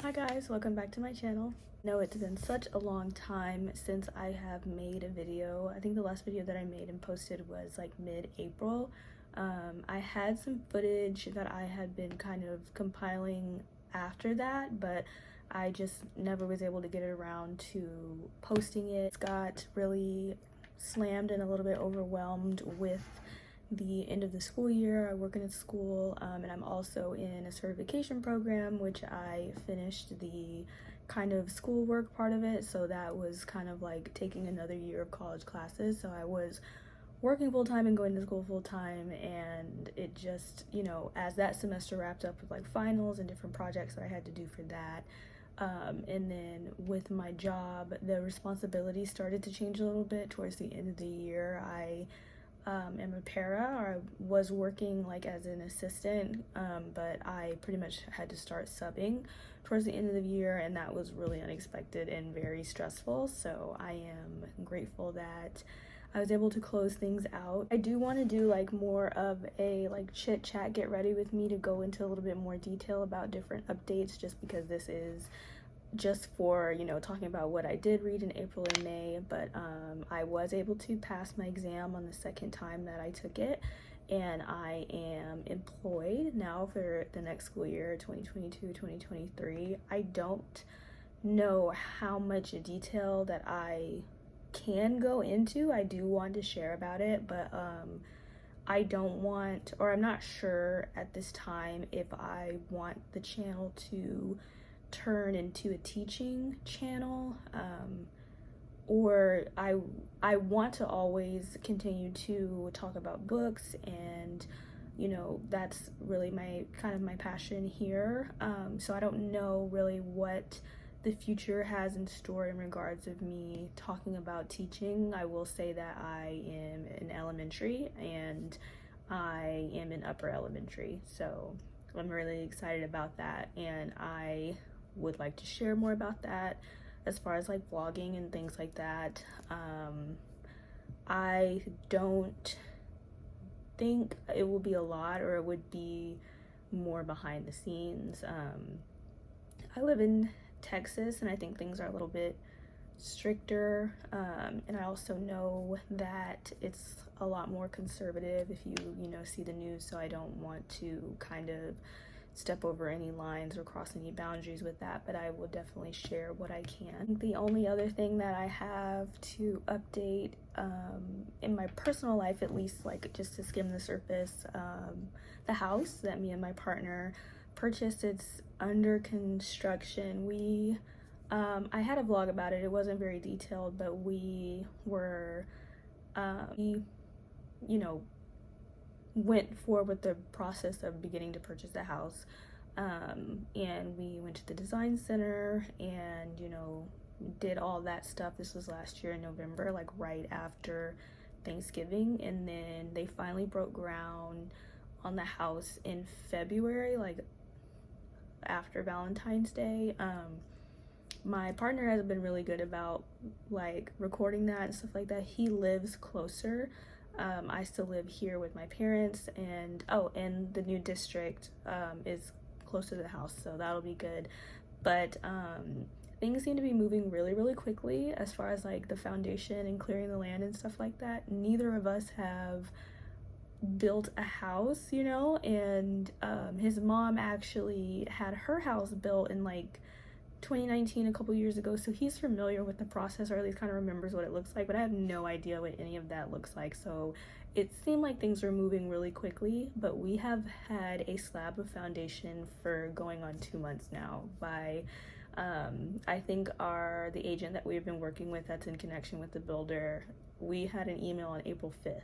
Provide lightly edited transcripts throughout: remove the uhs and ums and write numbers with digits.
Hi guys, welcome back to my channel. I know it's been such a long time since I have made a video. I think the last video that I made and posted was like mid-April. I had some footage that I had been kind of compiling after that, but I just never was able to get around to posting it. Got really slammed and a little bit overwhelmed with the end of the school year. I work in a school, and I'm also in a certification program, which I finished the kind of schoolwork part of it, so that was kind of like taking another year of college classes. So I was working full-time and going to school full-time, and it just, you know, as that semester wrapped up with like finals and different projects that I had to do for that, and then with my job, the responsibilities started to change a little bit towards the end of the year. I am a para, or I was working like as an assistant, but I pretty much had to start subbing towards the end of the year, and that was really unexpected and very stressful. So I am grateful that I was able to close things out. I do want to do like more of a like chit chat, get ready with me to go into a little bit more detail about different updates, just because this is just for, you know, talking about what I did read in April and May. But I was able to pass my exam on the second time that I took it, and I am employed now for the next school year, 2022-2023. I don't know how much detail that I can go into. I do want to share about it, but I don't want, or I'm not sure at this time if I want the channel to turn into a teaching channel, or I want to always continue to talk about books, and you know, that's really my kind of my passion here. So I don't know really what the future has in store in regards of me talking about teaching. I will say that I am in elementary and I am in upper elementary, so I'm really excited about that, and I would like to share more about that as far as like vlogging and things like that. I don't think it will be a lot, or it would be more behind the scenes. I live in Texas, and I think things are a little bit stricter, and I also know that it's a lot more conservative if you know, see the news, so I don't want to kind of step over any lines or cross any boundaries with that, but I will definitely share what I can. The only other thing that I have to update, in my personal life at least, like just to skim the surface, the house that me and my partner purchased, it's under construction. I had a vlog about it. It wasn't very detailed, but we were, you know, went forward with the process of beginning to purchase the house, and we went to the design center and, you know, did all that stuff. This was last year in November, like right after Thanksgiving, and then they finally broke ground on the house in February, like after Valentine's Day. My partner has been really good about like recording that and stuff like that. He lives closer. I still live here with my parents, and and the new district is close to the house, so that'll be good. But things seem to be moving really quickly as far as like the foundation and clearing the land and stuff like that. Neither of us have built a house, you know, and his mom actually had her house built in like 2019, a couple years ago, so he's familiar with the process, or at least kind of remembers what it looks like, but I have no idea what any of that looks like. So it seemed like things were moving really quickly, but we have had a slab of foundation for going on 2 months now. By I think the agent that we've been working with that's in connection with the builder, we had an email on April 5th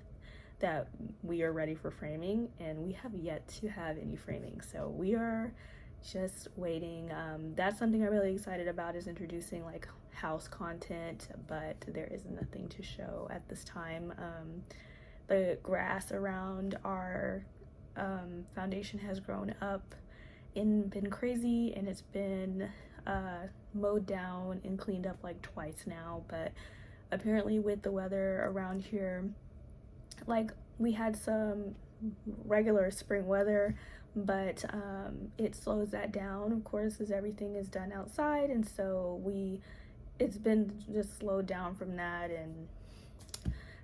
that we are ready for framing, and we have yet to have any framing, so we are just waiting. That's something I'm really excited about, is introducing like house content, but there is nothing to show at this time. The grass around our foundation has grown up and been crazy, and it's been mowed down and cleaned up like twice now, but apparently with the weather around here, like we had some regular spring weather but it slows that down, of course, as everything is done outside, and so it's been just slowed down from that. And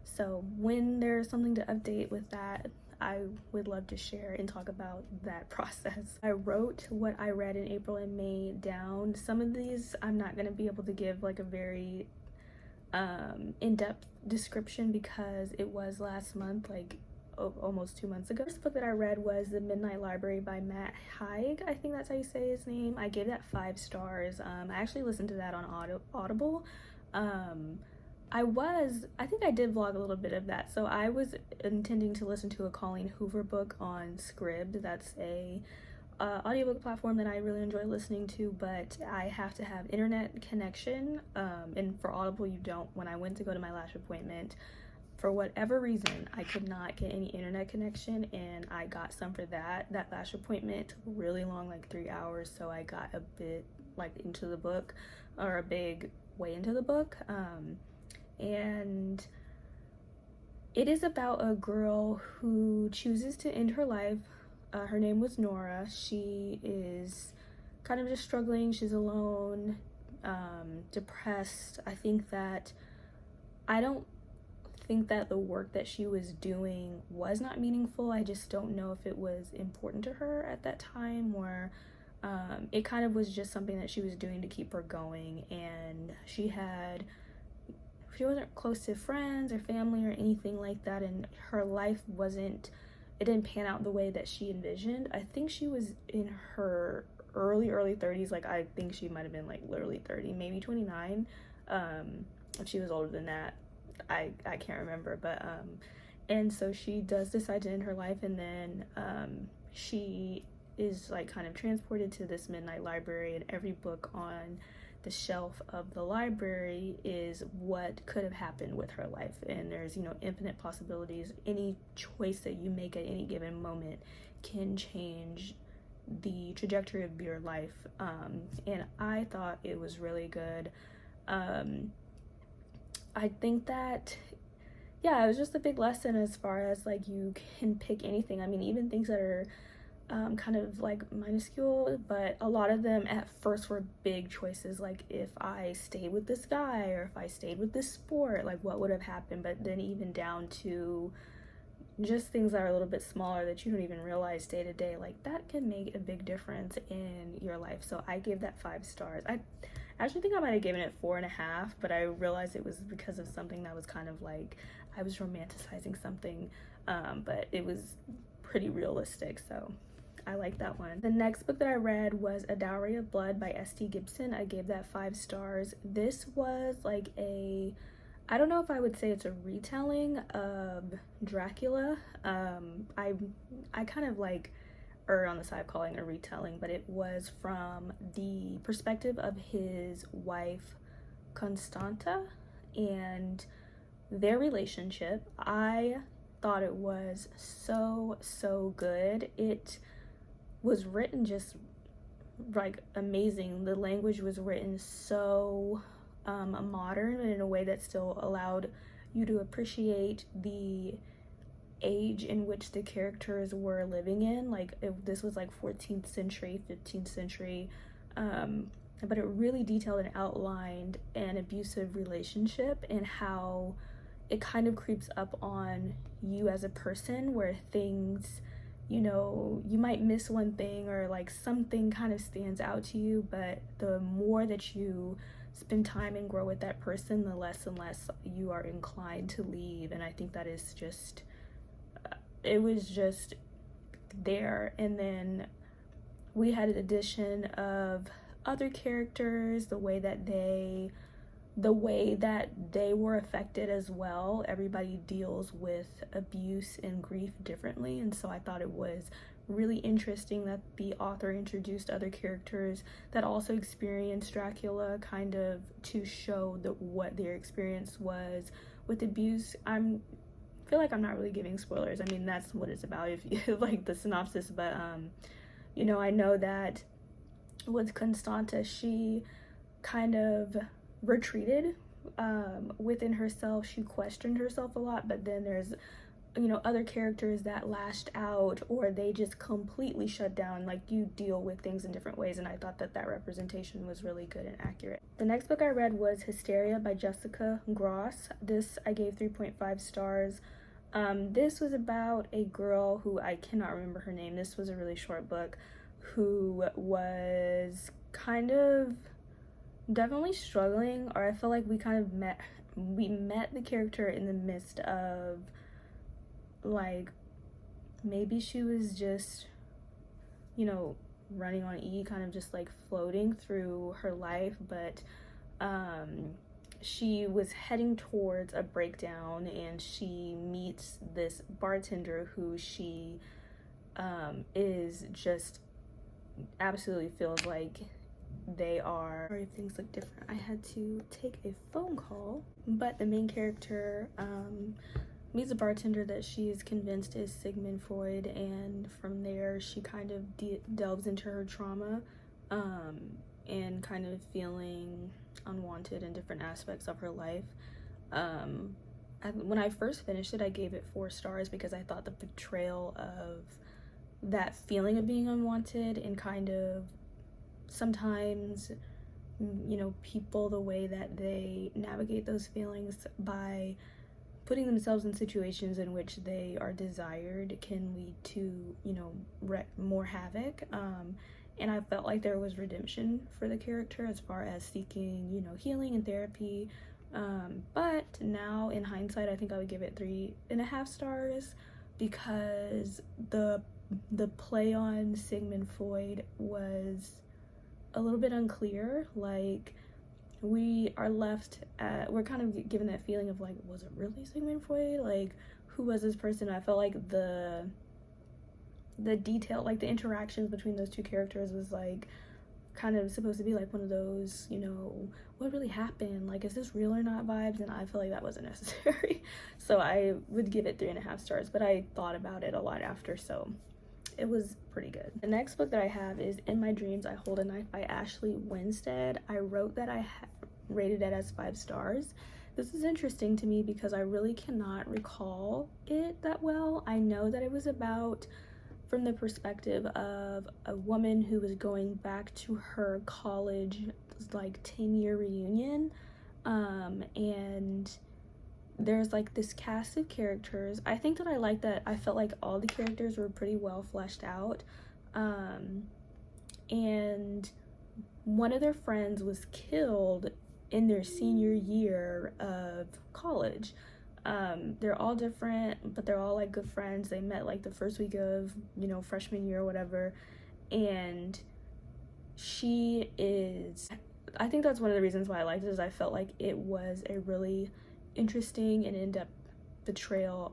so when there's something to update with that, I would love to share and talk about that process. I wrote what I read in April and May down. Some of these I'm not going to be able to give like a very in-depth description because it was last month, like almost 2 months ago. The first book that I read was The Midnight Library by Matt Haig. I think that's how you say his name. I gave that 5 stars. I actually listened to that on Audible. I think I did vlog a little bit of that. So I was intending to listen to a Colleen Hoover book on Scribd. That's a audiobook platform that I really enjoy listening to, but I have to have internet connection. And for Audible, you don't. When I went to go to my lash appointment, for whatever reason, I could not get any internet connection, and I got some for that. That lash appointment took really long, like 3 hours, so I got a bit like into the book, or a big way into the book. And it is about a girl who chooses to end her life. Her name was Nora. She is kind of just struggling. She's alone, depressed. I don't think that the work that she was doing was not meaningful. I just don't know if it was important to her at that time, or it kind of was just something that she was doing to keep her going. And she wasn't close to friends or family or anything like that, and her life it didn't pan out the way that she envisioned. I think she was in her early 30s. Like, I think she might have been like literally 30, maybe 29. If she was older than that, I can't remember. But and so she does decide to end her life, and then she is like kind of transported to this midnight library, and every book on the shelf of the library is what could have happened with her life. And there's, infinite possibilities. Any choice that you make at any given moment can change the trajectory of your life. And I thought it was really good. I think that, it was just a big lesson as far as like you can pick anything. I mean, even things that are kind of like minuscule, but a lot of them at first were big choices, like if I stayed with this guy or if I stayed with this sport, like what would have happened. But then even down to just things that are a little bit smaller that you don't even realize day to day, like that can make a big difference in your life. So I gave that 5 stars. I actually think I might have given it 4.5, but I realized it was because of something that was kind of like I was romanticizing something, but it was pretty realistic, so I like that one. The next book that I read was A Dowry of Blood by S.T. Gibson. I gave that 5 stars. This was like I don't know if I would say it's a retelling of Dracula. I kind of like err on the side of calling it a retelling, but it was from the perspective of his wife Constanta and their relationship. I thought it was so good. It was written just like amazing. The language was written so modern, and in a way that still allowed you to appreciate the age in which the characters were living in. Like this was like 14th century, 15th century, but it really detailed and outlined an abusive relationship and how it kind of creeps up on you as a person, where things, you might miss one thing or like something kind of stands out to you, but the more that you spend time and grow with that person, the less and less you are inclined to leave. And I think that is just, it was just there. And then we had an addition of other characters, the way that they were affected as well. Everybody deals with abuse and grief differently, and so I thought it was really interesting that the author introduced other characters that also experienced Dracula, kind of to show what their experience was with abuse. I feel like I'm not really giving spoilers. I mean, that's what it's about if you like the synopsis, but I know that with Constanta, she kind of retreated within herself. She questioned herself a lot, but then there's you know, other characters that lashed out or they just completely shut down. Like, you deal with things in different ways, and I thought that that representation was really good and accurate. The next book I read was Hysteria by Jessica Gross. This I gave 3.5 stars. This was about a girl who, I cannot remember her name, this was a really short book, who was kind of definitely struggling, or I feel like we met the character in the midst of, like, maybe she was just, you know, running on E, kind of just like floating through her life, but she was heading towards a breakdown, and she meets this bartender who she is just absolutely feels like they are, or if things look different. I had to take a phone call, but the main character meets a bartender that she is convinced is Sigmund Freud, and from there she kind of delves into her trauma and kind of feeling unwanted in different aspects of her life. When I first finished it, I gave it 4 stars because I thought the portrayal of that feeling of being unwanted, and kind of sometimes, you know, people, the way that they navigate those feelings by putting themselves in situations in which they are desired, can lead to, you know, more havoc. And I felt like there was redemption for the character as far as seeking, you know, healing and therapy. But now in hindsight, I think I would give it 3.5 stars because the play on Sigmund Freud was a little bit unclear. Like, we are left at, we're kind of given that feeling of like, was it really Sigmund Freud? Like, who was this person? I felt like the detail, like the interactions between those two characters was like kind of supposed to be like one of those, you know, what really happened? Like, is this real or not vibes? And I feel like that wasn't necessary. So I would give it 3.5 stars, but I thought about it a lot after, so it was pretty good. The next book that I have is In My Dreams I Hold a Knife by Ashley Winstead. I wrote that I rated it as 5 stars. This is interesting to me because I really cannot recall it that well. I know that it was about, from the perspective of a woman who was going back to her college, like 10-year reunion, and there's like this cast of characters. I think that I like that I felt like all the characters were pretty well fleshed out, and one of their friends was killed in their senior year of college. They're all different, but they're all like good friends. They met like the first week of, you know, freshman year or whatever, and she is, I think that's one of the reasons why I liked it, is I felt like it was a really interesting and in-depth portrayal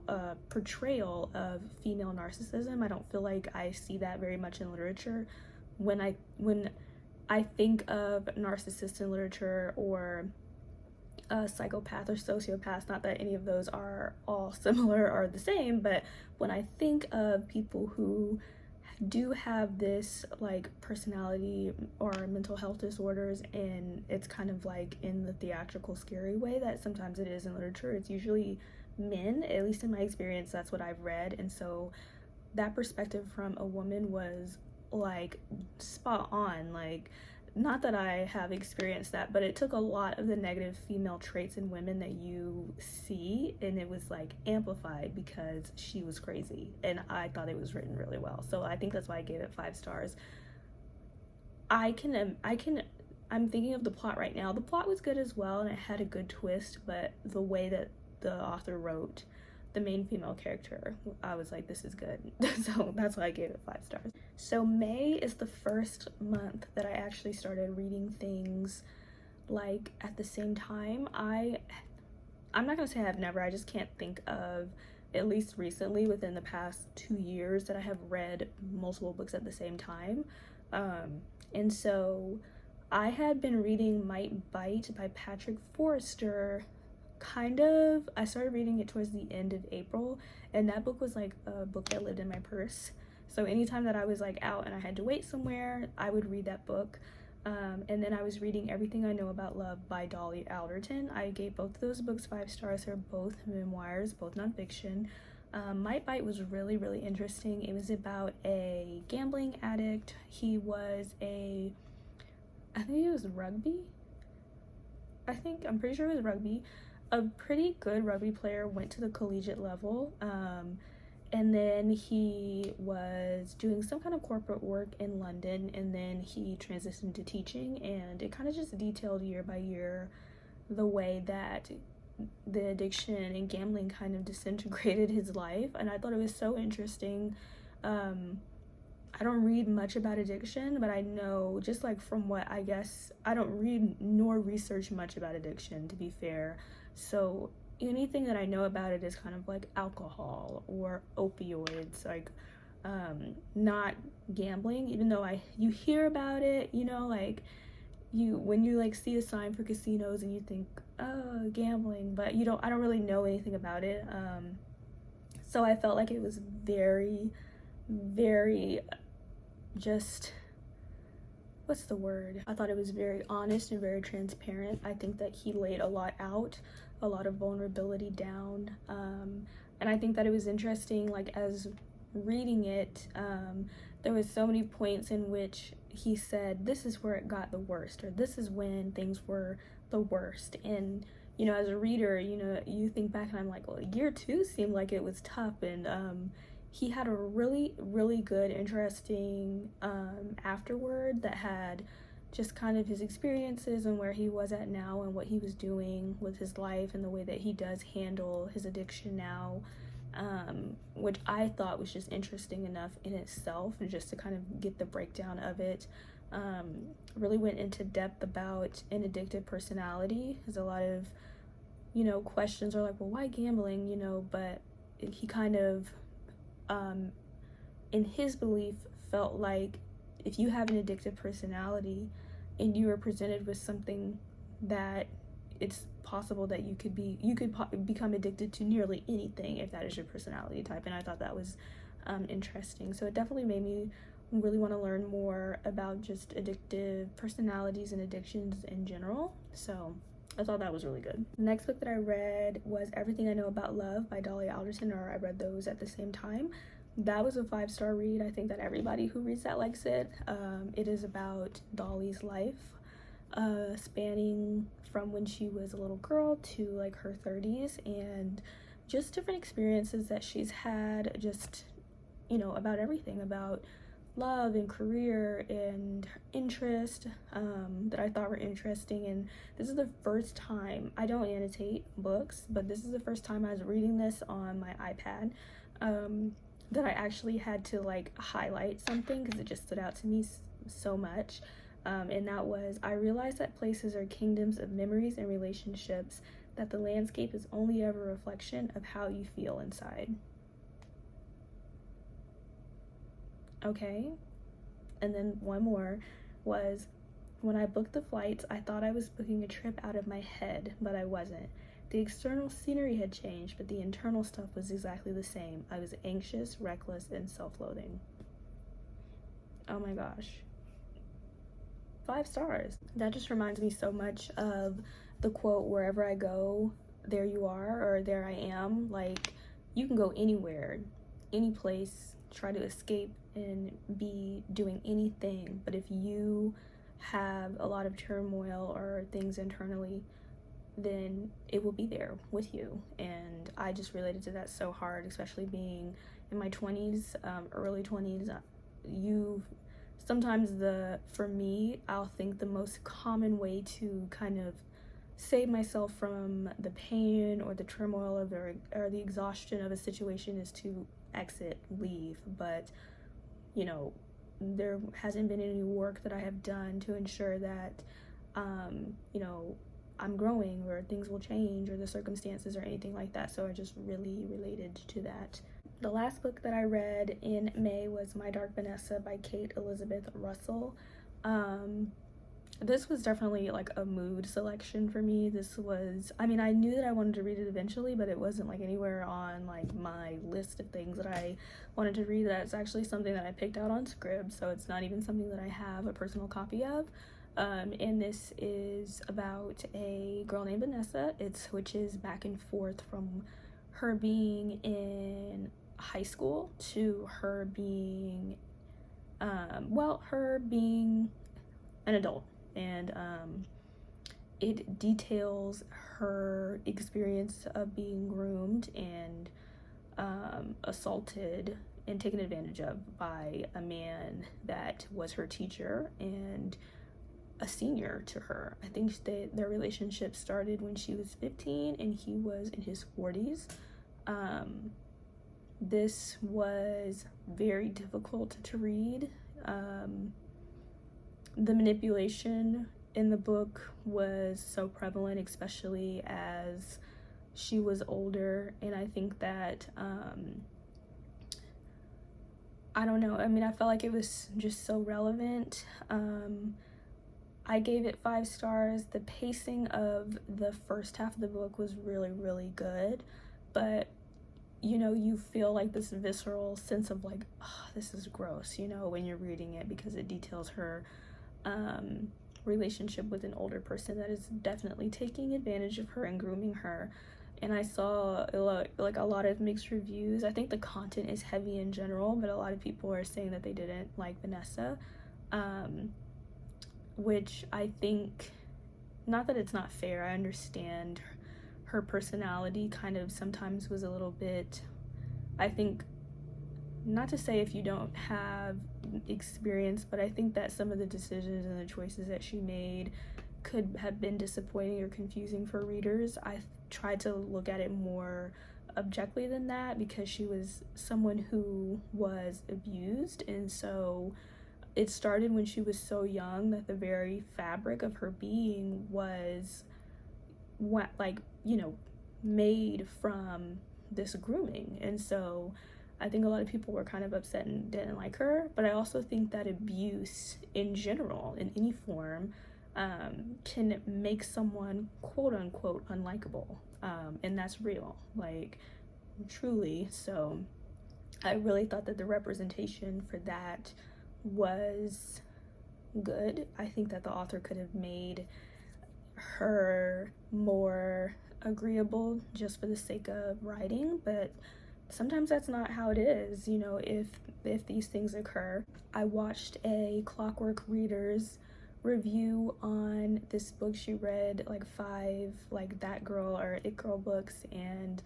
of female narcissism. I don't feel like I see that very much in literature. When I think of narcissists in literature, or a psychopath or sociopath, not that any of those are all similar or the same, but when I think of people who do have this like personality or mental health disorders, and it's kind of like in the theatrical scary way that sometimes it is in literature, it's usually men, at least in my experience. That's what I've read, and so that perspective from a woman was like spot on. Like, not that I have experienced that, but it took a lot of the negative female traits in women that you see, and it was like amplified because she was crazy, and I thought it was written really well. So I think that's why I gave it 5 stars. I'm thinking of the plot right now. The plot was good as well, and it had a good twist, but the way that the author wrote the main female character, I was like, this is good. So that's why I gave it 5 stars. So May is the first month that I actually started reading things like at the same time. I'm not gonna say I've never, I just can't think of, at least recently within the past 2 years, that I have read multiple books at the same time. And so I had been reading Might Bite by Patrick Forrester. I started reading it towards the end of April, and that book was like a book that lived in my purse. So anytime that I was like out and I had to wait somewhere, I would read that book. And then I was reading Everything I Know About Love by Dolly Alderton. I gave both of those books 5 stars. They're both memoirs, both nonfiction. Might Bite was really, really interesting. It was about a gambling addict. He was I think it was rugby. I'm pretty sure it was rugby. A pretty good rugby player, went to the collegiate level. And then he was doing some kind of corporate work in London, and then he transitioned to teaching, and it kind of just detailed year by year the way that the addiction and gambling kind of disintegrated his life. And I thought it was so interesting. I don't read much about addiction, but I know, just like from what I guess, I don't read nor research much about addiction, to be fair. So anything that I know about it is kind of like alcohol or opioids, like not gambling, even though you hear about it, you know, like when you like see a sign for casinos and you think, oh, gambling, but I don't really know anything about it. So I felt like it was very, very just, what's the word? I thought it was very honest and very transparent. I think that he laid a lot out, a lot of vulnerability down. And I think that it was interesting, like as reading it, there was so many points in which he said, this is where it got the worst, or this is when things were the worst. And, you know, as a reader, you know, you think back and I'm like, well, year 2 seemed like it was tough. And he had a really, really good, interesting afterword that had just kind of his experiences and where he was at now and what he was doing with his life and the way that he does handle his addiction now, which I thought was just interesting enough in itself, and just to kind of get the breakdown of it. Really went into depth about an addictive personality. There's a lot of, you know, questions are like, well, why gambling, you know, but he kind of, in his belief, felt like if you have an addictive personality and you are presented with something that it's possible that you could become addicted to nearly anything if that is your personality type. And I thought that was interesting. So it definitely made me really want to learn more about just addictive personalities and addictions in general. So I thought that was really good. The next book that I read was Everything I Know About Love by Dolly Alderton, or I read those at the same time. That was a 5-star read. I think that everybody who reads that likes it. It is about Dolly's life, spanning from when she was a little girl to like her 30s, and just different experiences that she's had, just, you know, about everything, about love and career and interest, that I thought were interesting. And this is the first time, I don't annotate books, but this is the first time I was reading this on my iPad, that I actually had to like highlight something because it just stood out to me so much. And that was, I realized that places are kingdoms of memories and relationships, that the landscape is only ever a reflection of how you feel inside. Okay. And then one more was, when I booked the flights, I thought I was booking a trip out of my head, but I wasn't. The external scenery had changed, but the internal stuff was exactly the same. I was anxious, reckless, and self-loathing. Oh my gosh. 5 stars. That just reminds me so much of the quote, wherever I go, there you are, or there I am. Like, you can go anywhere, any place, try to escape and be doing anything, but if you have a lot of turmoil or things internally, then it will be there with you. And I just related to that so hard, especially being in my 20s, early 20s. For me, I'll think the most common way to kind of save myself from the pain or the turmoil of or the exhaustion of a situation is to exit, leave. But, you know, there hasn't been any work that I have done to ensure that, you know, I'm growing, or things will change, or the circumstances, or anything like that. So I just really related to that. The last book that I read in May was My Dark Vanessa by Kate Elizabeth Russell. This was definitely like a mood selection for me. I knew that I wanted to read it eventually, but it wasn't like anywhere on like my list of things that I wanted to read. That's actually something that I picked out on Scribd, so it's not even something that I have a personal copy of. And this is about a girl named Vanessa. It switches back and forth from her being in high school to her being, her being an adult. And it details her experience of being groomed and assaulted and taken advantage of by a man that was her teacher and a senior to her. I think their relationship started when she was 15 and he was in his 40s. This was very difficult to read. The manipulation in the book was so prevalent, especially as she was older, and I think that I don't know, I mean, I felt like it was just so relevant. I gave it 5 stars. The pacing of the first half of the book was really, really good, but you know, you feel like this visceral sense of like, oh, this is gross, you know, when you're reading it, because it details her relationship with an older person that is definitely taking advantage of her and grooming her. And I saw a lot of mixed reviews. I think the content is heavy in general, but a lot of people are saying that they didn't like Vanessa, which I think, not that it's not fair, I understand her personality kind of sometimes was a little bit, I think, not to say if you don't have experience, but I think that some of the decisions and the choices that she made could have been disappointing or confusing for readers. I tried to look at it more objectively than that, because she was someone who was abused, and so it started when she was so young that the very fabric of her being was what, like, you know, made from this grooming. And so I think a lot of people were kind of upset and didn't like her, but I also think that abuse in general, in any form, can make someone quote unquote unlikable, and that's real, like, truly. So I really thought that the representation for that was good. I think that the author could have made her more agreeable just for the sake of writing, but sometimes that's not how it is, you know, if these things occur. I watched a Clockwork Readers review on this book. She read like 5 like That Girl or It Girl books, and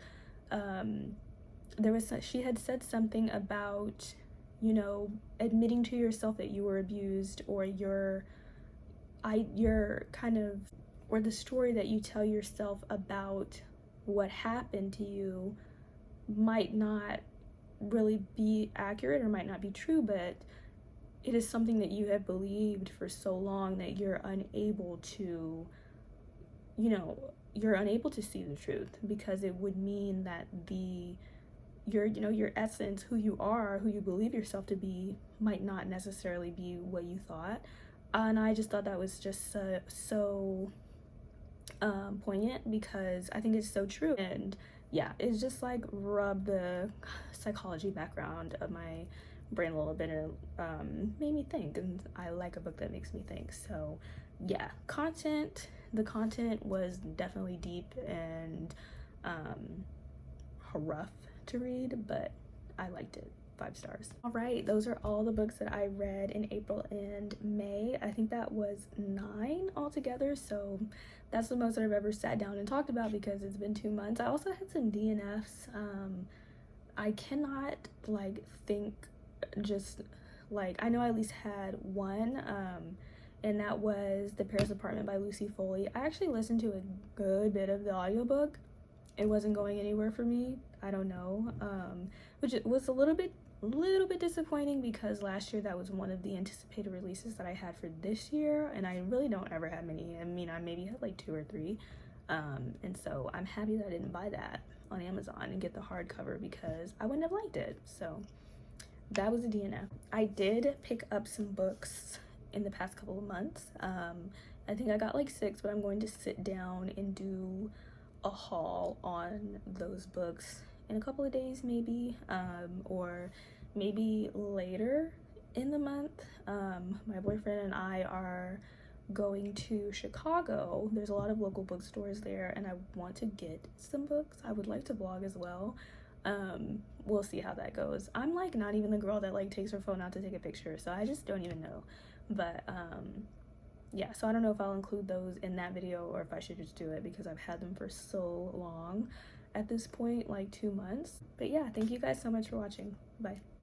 she had said something about, you know, admitting to yourself that you were abused, or your kind of, or the story that you tell yourself about what happened to you might not really be accurate or might not be true, but it is something that you have believed for so long that you're unable to, you know, you're unable to see the truth, because it would mean that your essence, who you are, who you believe yourself to be, might not necessarily be what you thought. And I just thought that was just so poignant, because I think it's so true. And yeah, it's just like rubbed the psychology background of my brain a little bit, and made me think, and I like a book that makes me think. So yeah, the content was definitely deep and rough to read, but I liked it. 5 stars. All right, those are all the books that I read in April and May. I think that was 9 altogether, so that's the most that I've ever sat down and talked about, because it's been 2 months. I also had some DNFs. I cannot like think, just like, I know I at least had one, and that was The Paris Apartment by Lucy Foley. I actually listened to a good bit of the audiobook. It wasn't going anywhere for me. I don't know, which was a little bit disappointing, because last year that was one of the anticipated releases that I had for this year, and I really don't ever have many. I mean, I maybe had like 2 or 3, and so I'm happy that I didn't buy that on Amazon and get the hardcover, because I wouldn't have liked it. So that was a DNF. I did pick up some books in the past couple of months. I think I got like 6, but I'm going to sit down and do a haul on those books in a couple of days, maybe, or maybe later in the month. My boyfriend and I are going to Chicago. There's a lot of local bookstores there, and I want to get some books. I would like to vlog as well. We'll see how that goes. I'm like not even the girl that like takes her phone out to take a picture, so I just don't even know. But yeah, so I don't know if I'll include those in that video or if I should just do it, because I've had them for so long at this point, like 2 months. But yeah, thank you guys so much for watching. Bye.